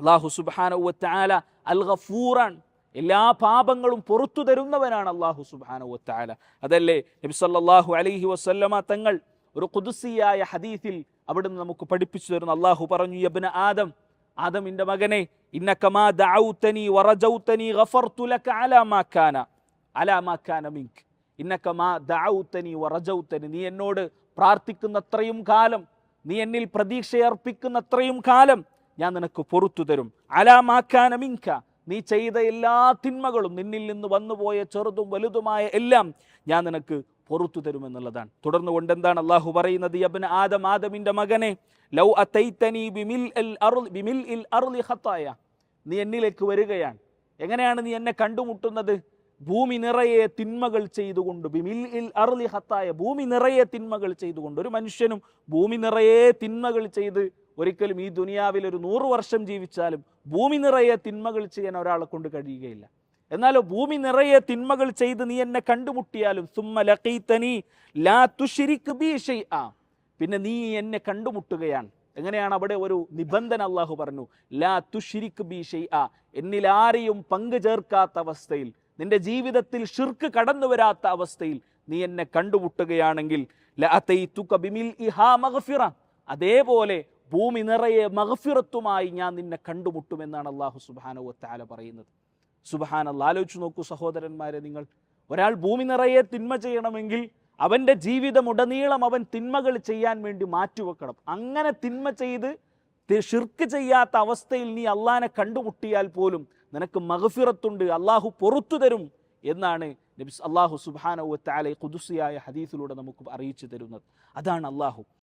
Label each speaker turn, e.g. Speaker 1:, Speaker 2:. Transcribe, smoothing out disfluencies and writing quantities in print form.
Speaker 1: അല്ലാഹു സുബ്ഹാനഹു വ തആല അൽ ഗഫൂറാൻ, എല്ലാ പാപങ്ങളും പുറത്തു തരുന്നവനാണ് അല്ലാഹു സുബ്ഹാനഹു വ തആല. അതല്ലേ നബി സല്ലല്ലാഹു അലൈഹി വസല്ലമ തങ്ങൾ ഒരു ഖുദ്സിയായ ഹദീസിൽ അവിടുന്ന് നമുക്ക് പഠിപ്പിച്ചു തരുന്നു. അല്ലാഹു പറഞ്ഞു, യബ്ന ആദം, ആദമിന്റെ മകനെ, ഇന്നക മാ ദഅൗതനി വറജൗതനി ഗഫർതു ലക അലാ മാ കാന മിൻക. ഇന്നക മാ ദഅൗതനി വറജൗതനി, നീ എന്നോട് പ്രാർത്ഥിക്കുന്നത്രയും കാലം, നീ എന്നിൽ പ്രതീക്ഷയർപ്പിക്കുന്നത്രയും കാലം ഞാൻ നിനക്ക് പൊറുത്തു തരും. അലാ മാ കാന മിൻക, നീ ചെയ്ത എല്ലാ തിന്മകളും, നിന്നിൽ നിന്ന് വന്നുപോയ ചെറുതും വലുതുമായ എല്ലാം ഞാൻ നിനക്ക് പൊറുത്തു തരുമെന്നുള്ളതാണ്. തുടർന്ന് കൊണ്ട് എന്താണ് അള്ളാഹു പറയുന്നത്? യബ്ന ആദം, ആദമിന്റെ മകനെ, ലൗ അതൈതനി ബിമിൽഇൽ അർളി ഖതായ, നീ എന്നിലേക്ക് വരികയാണ്. എങ്ങനെയാണ് നീ എന്നെ കണ്ടുമുട്ടുന്നത്? ഭൂമി നിറയെ തിന്മകൾ ചെയ്തുകൊണ്ട്. ബിമിൽഇൽ അർളി ഖതായ, ഭൂമി നിറയെ തിന്മകൾ ചെയ്തുകൊണ്ട്. ഒരു മനുഷ്യനും ഭൂമി നിറയെ തിന്മകൾ ചെയ്ത് ഒരിക്കലും ഈ ദുനിയാവിൽ ഒരു 100 വർഷം ജീവിച്ചാലും ഭൂമി നിറയെ തിന്മകൾ ചെയ്യാൻ ഒരാളെ കൊണ്ട് കഴിയുകയില്ല. എന്നാലോ ഭൂമി നിറയെ തിന്മകൾ ചെയ്ത് നീ എന്നെ കണ്ടുമുട്ടിയാലും, സുമ്മ ലഖീതനി ലാ തുശ്രിക് ബി ശൈഅ, പിന്നെ നീ എന്നെ കണ്ടുമുട്ടുകയാണ്. എങ്ങനെയാണ്? അവിടെ ഒരു നിബന്ധന അല്ലാഹു പറഞ്ഞു, ലാ തുശ്രിക് ബി ശൈഅ, എന്നിൽ ആരെയും പങ്കു ചേർക്കാത്ത അവസ്ഥയിൽ, നിന്റെ ജീവിതത്തിൽ ഷിർക്ക് കടന്നു വരാത്ത അവസ്ഥയിൽ നീ എന്നെ കണ്ടുമുട്ടുകയാണെങ്കിൽ, ലഅതൈതുക ബിമിൽഇഹാ മഗ്ഫിറ, അതേപോലെ ഭൂമി നിറയെ മഗ്ഫിറത്തുമായി ഞാൻ നിന്നെ കണ്ടുമുട്ടുമെന്നാണ് അല്ലാഹു സുബ്ഹാനഹു വ തആല പറയുന്നത്. സുബ്ഹാനല്ലാഹ്, ആലോചിച്ചു നോക്കൂ സഹോദരന്മാരെ, നിങ്ങൾ ഒരാൾ ഭൂമി നിറയെ തിന്മ ചെയ്യണമെങ്കിൽ അവൻ്റെ ജീവിതമുടനീളം അവൻ തിന്മകൾ ചെയ്യാൻ വേണ്ടി മാറ്റിവെക്കണം. അങ്ങനെ തിന്മ ചെയ്ത് ഷിർക്ക് ചെയ്യാത്ത അവസ്ഥയിൽ നീ അള്ളാനെ കണ്ടുമുട്ടിയാൽ പോലും നിനക്ക് മഗ്ഫിറത്തുണ്ട്, അള്ളാഹു പൊറുത്തു തരും എന്നാണ് നബി അല്ലാഹു സുബ്ഹാനഹു വ തആല ഖുദ്സിയായ ഹദീസിലൂടെ നമുക്ക് അറിയിച്ചു തരുന്നത്. അതാണ് അള്ളാഹു